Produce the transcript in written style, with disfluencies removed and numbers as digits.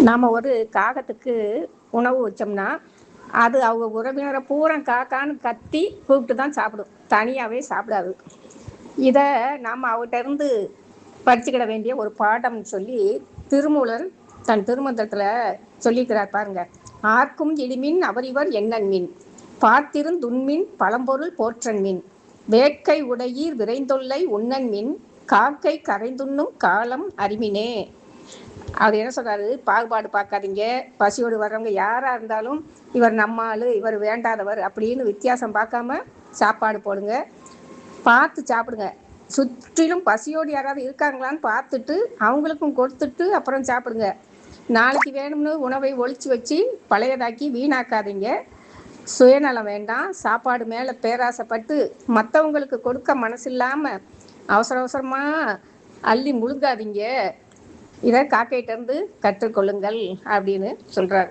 நாம் ஒரு காகத்துக்கு உணவு வச்சோம்னா அது அவங்க உறவினரை பூரா காக்கான்னு கத்தி கூப்பிட்டு தான் சாப்பிடும், தனியாகவே சாப்பிடாது. இதை நாம் அவகிட்ட இருந்து படிச்சுக்கிட வேண்டிய ஒரு பாடம்னு சொல்லி திருமூலர் தன் திருமந்திரத்தில் சொல்லிக்கிறார் பாருங்க. ஆர்க்கும் இடிமின் அவரிவர் எண்ணன்மின் பார்த்திருந் துண்மின் பழம்பொருள் போற்றன்மின் வேட்கை உடையீர் விரைந்தொல்லை உண்ணன்மின் காக்கை கரைந்துண்ணும் காலம் அறிமினே. அவர் என்ன சொல்றாரு, பாகுபாடு பார்க்காதீங்க, பசியோடு வர்றவங்க யாராக இருந்தாலும் இவர் நம்ம ஆளு இவர் வேண்டாதவர் அப்படின்னு வித்தியாசம் பார்க்காம சாப்பாடு போடுங்க, பார்த்து சாப்பிடுங்க. சுற்றிலும் பசியோடு யாராவது இருக்காங்களான்னு பார்த்துட்டு அவங்களுக்கும் கொடுத்துட்டு அப்புறம் சாப்பிடுங்க. நாளைக்கு வேணும்னு உணவை ஒழிச்சு வச்சு பழையதாக்கி வீணாக்காதீங்க. சுயநலம் வேண்டாம். சாப்பாடு மேலே பேராசைப்பட்டு மற்றவங்களுக்கு கொடுக்க மனசு இல்லாமல் அவசர அவசரமாக அள்ளி முழுங்காதீங்க. இதை காக்கையிட்டேருந்து கற்றுக்கொள்ளுங்கள் அப்படின்னு சொல்கிறார்.